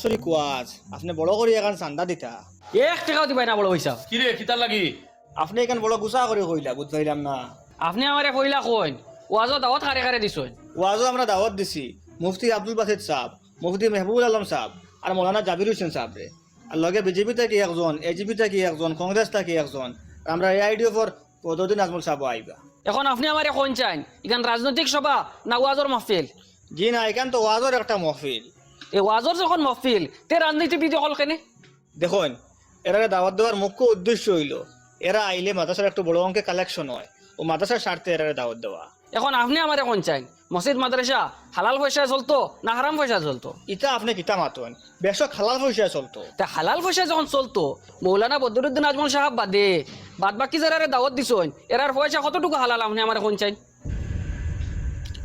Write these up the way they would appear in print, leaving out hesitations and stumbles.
Sorry কোয়াজ আপনি বড় করে এখন চান্দা দিতা 1 টাকাও দিবাই না বড় পয়সা। কি রে কিতার লাগি? আপনি এখান বড় গুছা করে কইলা বুঝাইলাম না। আপনি আমারে কইলা কইন ওয়াজও দাওয়াত কারে কারে দিছই। ওয়াজও আমরা দাওয়াত দিছি মুফতি আব্দুল বাসিদ সাহেব, মুফতি মেহবুবুল আলম সাহেব আর মৌলানা জাবির হোসেন সাহেব রে। আর লগে বিজেপি থেকে একজন, এজিপি থেকে একজন, কংগ্রেস থেকে একজন, আমরা এআইডিও ফর পদউদ্দিন আজমল সাহেব আইবা। এখন আপনি আমারে কোন চাইন ইখান রাজনৈতিক সভা না ওয়াজর মাহফিল? জি না, এখান তো ওয়াজর একটা মহফিল। এই ওয়াজর যখন মাহফিল তে রাজনীতিবিদ হল কেনে? দেখুন, এরা দাওয়াত দেওয়ার মুখ্য উদ্দেশ্য হইল এরা আইলে মাদ্রাসার একটু বড় অঙ্কে কালেকশন হয় ও মাদ্রাসার স্বার্থে এরা দাওয়াত দেওয়া। এখন আপনি আমারে কোন চাইন মসজিদ মাদ্রাসা হালাল পয়সা চলতো না হারাম পয়সা চলতো? ইটা আপনি কিতা মাতন বেশক হালাল পয়সা চলতো। তা হালাল পয়সা যখন চলতো মৌলানা বদরুদ্দিন আজমল সাহেব বাদ বাকি যারা দাওয়াত দিছই এরার পয়সা কতটুকু হালাল আপনি আমারে কোন চাইন?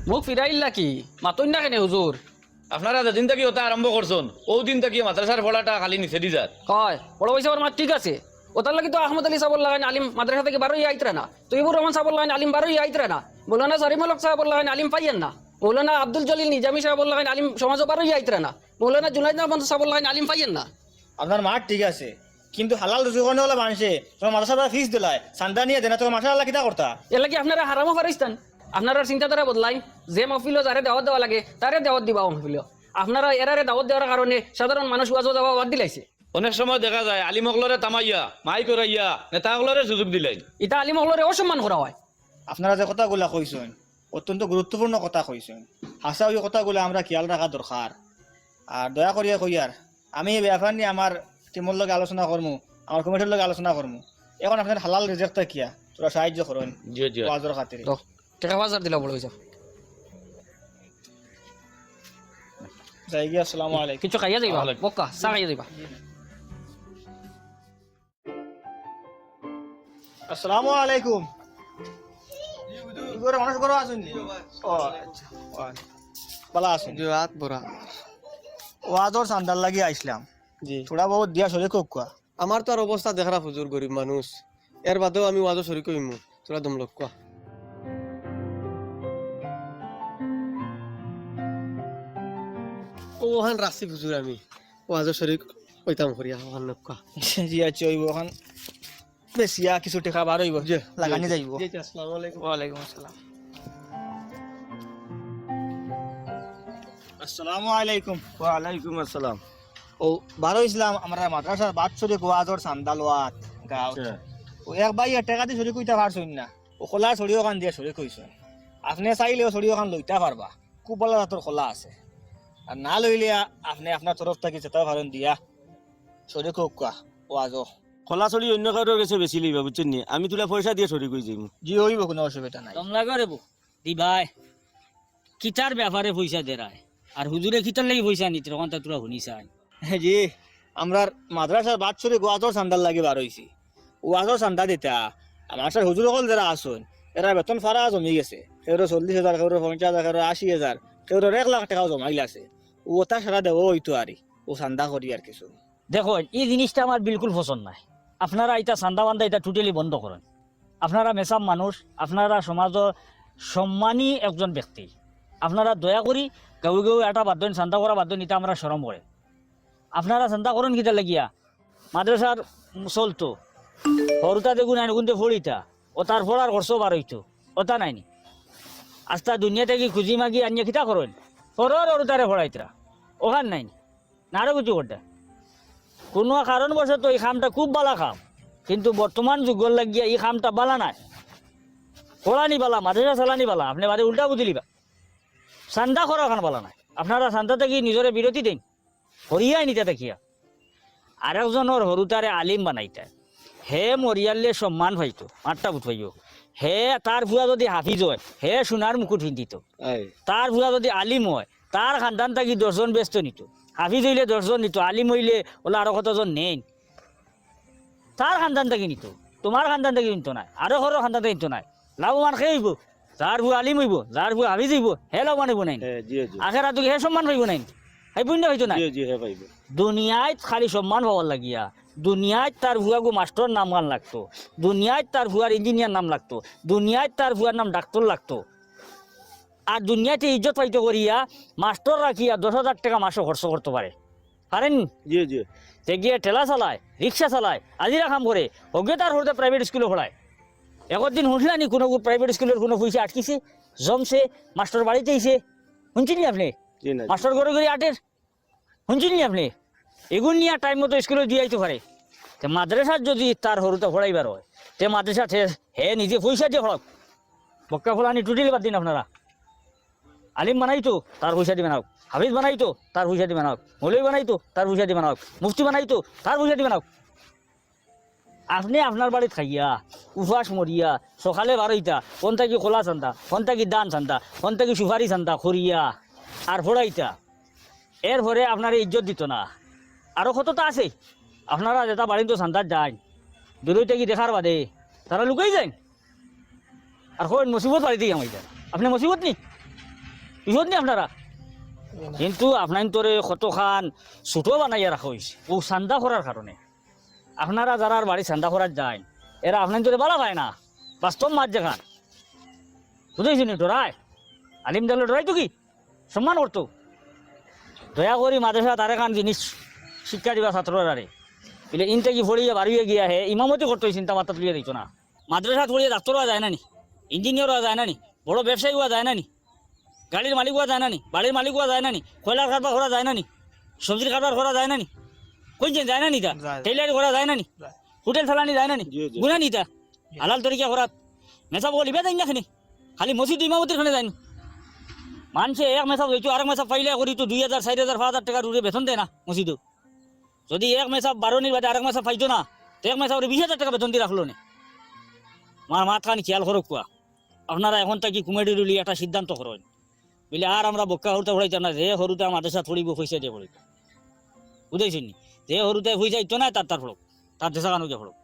মুখ ফিরাইল্লা কি মাতন না কেনে হুজুর? আপনারা যেদিন থেকে ওটা আরম্ভ করছেন ও দিন থেকে মাদ্রাসার পড়াটা খালি নিচে দি যার। হয় বড় পয়সা আমার ঠিক আছে ওটার লাগি তো আহমদ আলী সাহেব লাগান আলিম মাদ্রাসা থেকে বারোই আইতরা না, তৈবুর রহমান সাহেব লাগান আলিম বারোই আইতরা না, মৌলানা জরিমুল হক সাহেব লাগান আলিম পাইয়েন না, মৌলানা আব্দুল জলিল নিজামী সাহেব লাগান আলিম সমাজ বারোই আইতরা না, মৌলানা জুনাইদ আহমদ সাহেব লাগান আলিম পাইয়েন না। আপনার মাঠ ঠিক আছে কিন্তু হালাল রুজি করনে হলে মানুষে তোমার মাদ্রাসা ফিস দিলায় চান্দা নিয়ে দেনা তোমার মাসা আল্লাহ কিতা করতা? এর লাগি আপনারা হারামও পারিস্তান, আপনারা চিন্তাধারা বদলাই যে মহফিল যারে দাওয়াত দেওয়া লাগে তারে দাওয়াত দিবা মহফিল। আপনারা এরারে দাওয়াত দেওয়ার কারণে সাধারণ মানুষ ওয়াজ দেওয়া বাদ দিলাইছে। অনেক সময় দেখা যায় আলিমকলরে তামাইয়া মাই করাইয়া নেতাসকলরে সুযোগ দিলাই। এটা আলিম হলরে অসম্মান করা হয়। আপনারা যে কথাগুলা কইছেন অত্যন্ত গুরুত্বপূর্ণ কথা কইছেন, হাসা ওই কথাগুলো আমরা খেয়াল রাখা দরকার। আর দয়া করিয়া কইয়ার আমি এই ব্যাপার নিয়ে আমার টিমর লগে আলোচনা করমু, আমার কমিটির লগে আলোচনা করমু। এখন আপনার হালাল রিজেক্টটা কিয়া তোরা সাহায্য করেন জি জি ওয়াজের খাতিরে। টাকা বাজার দিলা বড় পয়সা যাই গিয়া, আসসালামু আলাইকুম। কিছু খাইয়া যাইবা বক্কা চা খাইয়া যাইবা। আসসালামু আলাইকুম। ইগোরে মানুষ করো আছেন নি? ও আচ্ছা, ভালো আছেন? রাত বড়া ওয়াজর চান্দার লাগি আইসলাম। জি থোড়া বহুত দিয়া শরীর কোক কোয়া। আমার তো আর অবস্থা দেখা হুজুর গরিব মানুষ, এর বাদেও আমি ওয়াজও শরীর করিম তোরা দম লোক কোয়া। ওহান রাখছি হুজুর আমি ওয়াজও শরীর কইতাম করিয়া ওহান লোক কোয়া। জি আচ্ছা, ওইব এখন বেশিয়া কিছু টাকা বার হইব লাগানি যাইব। জি জি, আসসালামু আলাইকুম। ওয়ালাইকুম আসসালাম। আসসালামু আলাইকুম। ওয়ালাইকুম আসসালাম। ও বারো ইসলাম আমরা মাদ্রাসার বাদ শরীর ওয়াজর চান্দা লোয়াত গাঁও। ও এক ভাই টাকা দিয়ে শরীর কইতা পারছই না, ও খোলা ছড়িও কান দিয়ে শরীর কইছেন। আপনি চাইলেও ছড়িও কান লইতা পারবা, খুব ভালো রাতর খোলা আছে। আর না লইলে আপনি আপনার তরফ থেকে যেটা পারেন দিয়া শরীর কোক কোয়া ওয়াজও। খোলা চলি অন্য কারোর কাছে বেশি লইবা বুঝছেন নি, আমি তোলা পয়সা দিয়ে সরি কই যাইম। জি হইব, কোনো অসুবিধা নাই। কমলা করে বো দি ভাই কিতার ব্যাপারে পয়সা দেরায় আর হুজুরে কিতার লাগি পয়সা নিতে তখন তা তোরা শুনি চাই। জি আমরা মাদ্রাসার বাদ শরীর ওয়াজর চান্দার লাগি বার হইছি। ওয়াজর চান্দা দিতা আমার সাথে হুজুর সকল যারা আসুন এরা বেতন ফারা জমি গেছে, কেউ 40,000, কেউ 50,000, কেউ 80,000, কেউ 1 লাখ টাকাও জমাইল আছে। ওটা সারা দেব হইতো আরই ও চান্দা করি আর কিছু। দেখো এই জিনিসটা আমার বিলকুল পছন্দ নাই। আপনারা এটা চান্দা বান্দা এটা টোটালি বন্ধ করেন। আপনারা মেসাম মানুষ, আপনারা সমাজের সম্মানী একজন ব্যক্তি, আপনারা দয়া করি কেউ কেউ এটা বাদ দেন চান্দা করা বাদ দেন, এটা আমরা শরম করে। আপনারা চিন্তা করেন কিতা লাগিয়া মাদ্রাসার চলতো সরুতা দেখুন আইন গুনতে ফড়িতা ও তার ফড়ার খরচ বার হইতো ওটা নাইনি। আস্তা দুনিয়া থেকে খুঁজি মাগি আনিয়া কিতা করেন সরর অরুতারে ফড়াইতরা ওখান নাইনি নারে কিছু করতে কোনো কারণবশত এই খামটা খুব বালা খাম, কিন্তু বর্তমান যুগর লাগিয়া এই খামটা বালা নাই। ফড়ানি বালা মাদ্রাসা চালানি বালা, আপনি বাড়ি উল্টা বুঝলিবা চান্দা করা খান বালা নাই। আপনারা চান্দা থেকে নিজরে বিরতি দেন হরিয়াই নিতে দেখিয়া আর একজনের হরুতারে আলিম বানাইতা হে মরিয়ালে সম্মান পাইতো মাঠটা উঠাইও। হে তার ভুয়া যদি হাফিজ হয় হে সোনার মুকুট পিন্ধিত, তার ভুয়া যদি আলিম হয় তার খানদান থাকি 10 জন ব্যস্ত নিত, হাফিজ হইলে 10 জন নিত, আলিম হইলে ওলা আরো কতজন নেন, তার খানদান থাকি নিত, তোমার খানদান থাকি নিত নাই, আরো ঘরের খানদান থাকি নিত নাই। লাভবান খেয়ে হইব যার ভুয়া আলিম হইব, যার ভুয়া হাফিজ হইব হে লাভবান হইব নাই, আখের হাত হে সম্মান পাইব নাই, সেই পুণ্য হইতো না। দুনিয়ায় খালি সম্মান পাওয়ার লাগিয়া দুনিয়ায় তার ভুয়াগু মাস্টার নাম গান লাগতো, দুনিয়ায় তার ভুয়ার ইঞ্জিনিয়ার নাম লাগতো, দুনিয়ায় তার ভুয়ার নাম ডাক্তার লাগতো। আর দুনিয়াতে ইজ্জত পাইতে করিয়া মাস্টার রাখিয়া 10,000 টাকা মাসে খরচ করতে পারে। পারেন জি জি তে গিয়ে ঠেলা চালায় রিক্সা চালায় আজিরা কাম করে ওকে তার হতে প্রাইভেট স্কুলে পড়ায় একদিন শুনলানি কোনো প্রাইভেট স্কুলের কোনো পয়সা আটকিছে জমছে মাস্টার বাড়িতে আইছে শুনছেন নি আপনি জি না মাস্টার ঘরে ঘরে আটের শুনছেন নি আপনি এগুন নিয়ে টাইম মতো স্কুলে দিয়ে আইতে পারে তে মাদ্রাসার যদি তার হরুতে পড়াইবার হয় তে মাদ্রাসা হে নিজে পয়সা দিয়ে পড়াক বক্কা ফলানি টুটিল বাদ দিন আপনারা আলিম বানাইতো তার পয়সা দিয়ে বানাওক হাফিজ বানাইতো তার পয়সা দিয়ে বানাওক মৌলভী বানাইতো তার পয়সা দিয়ে বানাওক মুফতি বানাইতো তার পয়সা দিয়ে বানাওক আপনি আপনার বাড়িত খাইয়া উপাস মরিয়া সকালে বারোইতা কোনটা কি খোলা চান্দা কোনটা কি দান চান্দা কোনটা কি সুপারি চান্দা খরিয়া আর ফোড়াইতা এরপরে আপনার ইজ্জত দিত না আরও কতটা আছে আপনারা যেটা বাড়িতে চান্দার যান দূরইতে কি দেখার বাদে তারা লুকাই যায় আর হয় মুসিবত বাড়িতে আমার আপনি মুসিবত নি বিপদ নি আপনারা কিন্তু আপনার তোরে কত খান ছোটো বানাইয়া রাখা হয়েছে ও চান্দা করার কারণে আপনারা যারা বাড়ি চান্দা করার যায় এরা আপনার তোরে বালা পায় না বাস্তব মাছ যেখান বুঝেছি নি ডরায় আলিম জানলে ডরাই তো কি সম্মান করতো দয়া করি মাদ্রাসা তারে খান জিনিস শিক্ষা দিবা ছাত্ররারে বলে ইনটা কি ভরিয়ে বাড়িয়ে গিয়া হে ইমামতি করতো চিন্তা মাত্রা তুলিয়ে দিত না মাদ্রাসা থরিয়ে ডাক্তার হওয়া যায় না নি ইঞ্জিনিয়ার হওয়া যায় না নি বড় ব্যবসায়ী হওয়া যায় না নি গাড়ির মালিক হওয়া যায় না নি বাড়ির মালিক হওয়া যায় না নি কয়লার কারবার করা যায় না নি সবজির কারবার করা যায় না নি কইছেন যায় না নি তা টেইলারি করা যায় না নি হোটেল চালানি যায় না নি গুণা নি তা হালাল তরিকা করা মেসা বল ইবা যাই না খানি খালি মসজিদ ইমামতির খানে যায়নি মানুষে এক মেসা হইতো আরেক মেসা পাইলে করি তো 2000 4000 5000 টাকা রুড়ে বেতন দেয় না মসজিদও যদি এক মেসা 12 বাদে আরেক মেসা পাইতো না তো এক মেসা 20,000 টাকা বেতন দিয়ে রাখলো না মার মাথা খানি খেয়াল করো কুয়া আপনারা এখন থেকে কুমেডি রুলি একটা সিদ্ধান্ত করেন বলে আর আমরা বক্কা হরুতে পড়াইতাম না যে হরুতে মাদ্রাসা থরিব পয়সা দিয়ে পড়িব বুঝেছেন যে হরুতে পয়সা ইতো না তার ফলক তার দেশা কানুকে ফলক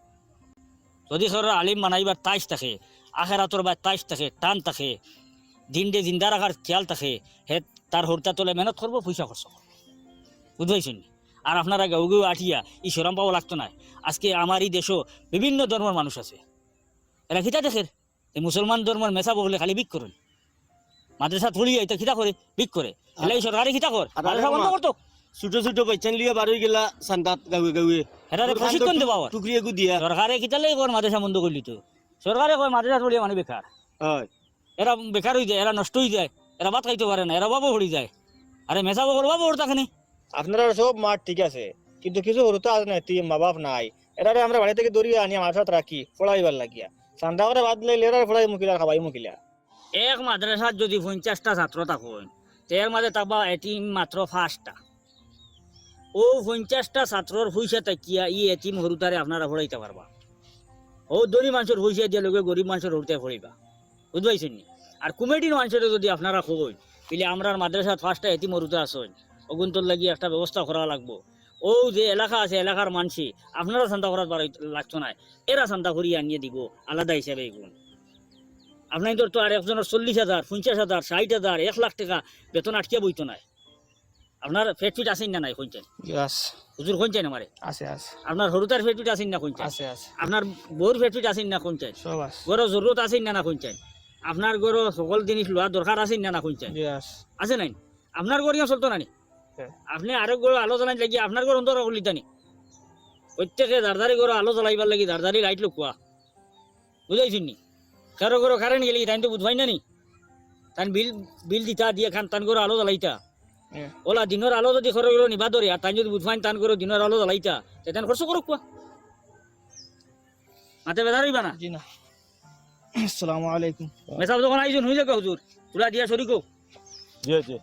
যদি সরের আলিম বানাইবার তাইশ থাকে আখেরাতর বা তাইশ থাকে টান থাকে দিন দে জিন্দা রাখার খেয়াল থাকে হে তার হরতা তোলে মেহনত করবো পয়সা খরচ বুঝেছেন আর আপনারা গাউ গাউ আঠিয়া ই সরম পাওয়া লাগতো না আজকে আমার এই দেশও বিভিন্ন ধর্মের মানুষ আছে এরা খিতা দেখের এই মুসলমান ধর্মের মেসা বগলে খালি বিক করেন মাদ্রাসা থলি এটা খিতা করে বিক করে এলে এই সরকারি খিতা কর মাদ্রাসা বন্ধ করতো ছোট ছোট বাচ্চান লিয়ে বারোই গেলা চান্দাত গাঁৱে গাঁৱে এটা প্রশিক্ষণ দেওয়া হয় টুকরি একু দিয়া সরকারে খিতালেই কর মাদ্রাসা বন্ধ করলি তো সরকারে কয় মাদ্রাসা থলিয়া মানে বেকার হয় এরা বেকার হয়ে যায় এরা নষ্ট হয়ে যায় এরা ভাত খাইতে পারে না এরা বাবু হরি যায় আরে মেসা বগল বাবু হরতা খানি আপনারা সব মাঠ ঠিক আছে কিন্তু কিছু হরুতে আছে না তুই মা বাপ নাই এরারে আমরা বাড়ি থেকে দৌড়িয়ে আনি আমার সাথে রাখি পড়াইবার লাগিয়া চান্দা করে বাদ দিলে এরারে পড়াই মুখিলা খাবাই মুখিলা এক মাদ্রাসাত যদি 50টা ছাত্র থাকেন এর মাঝে থাকবা এটিম মাত্র 5টা ও 50টা ছাত্রর পয়সা থাকিয়া ই এটিম হরুতারে আপনারা পড়াইতে পারবা ও ধনী মানুষের পয়সা দিয়ে লোকে গরিব মানুষের হরুতে পড়াইবা বুঝবাইছেন নি আর কমিটির মানুষের যদি আপনারা কই বলে আমরা মাদ্রাসাত 5টা এটিম হরুতে আসেন অগুন্তর লাগি একটা ব্যবস্থা করা লাগবো ও যে এলাকা আছে এলাকার মানুষই আপনারা চিন্তা করার লাগতো না এরা চিন্তা করিয়া আনিয়ে দিব আলাদা হিসাবে এগুন আপনার তো আর একজনের 40,000 50,000 60,000 1 লাখ টাকা বেতন আটকিয়া বইতো নাই আপনার ফেটফিট আসেন না নাই কইছেন হুজুর কইছেন আমারে আছে আছে আপনার হরুতার ফেটফিট আসেন না কইছেন আছে আছে আপনার বউর ফেটফিট আসেন না কইছেন সব আছে গরো জরুরত আসেন না কইছেন আপনার গরো সকল জিনিস লওয়া দরকার আসেন না কইছেন আছে নাই আপনার গরিয়া চলতো না নি আপনি আরো গরো আলো জ্বালাই লাগি আপনার গরো অন্তর কলিতানি প্রত্যেকে দারদারি গরো আলো জ্বালাইবার লাগি দারদারি লাইট লুকুয়া বুঝাইছেন নি কারো গরো কারেন্ট গেলি তাই তো বুঝবাই না নি তান বিল বিল দিতা দিয়ে খান তান গরো আলো জ্বালাইতা ওলা দিনের আলো যদি খরচ গরো নিবা ধরে আর তাই যদি বুঝবাই তান গরো দিনের আলো জ্বালাইতা তেতান খরচ করো কুয়া মাতে বেদা রইবা না জি না আসসালামু আলাইকুম মেসাব যখন আইজন হয়ে যাবে হুজুর তুলা দিয়া শরিকো জি জি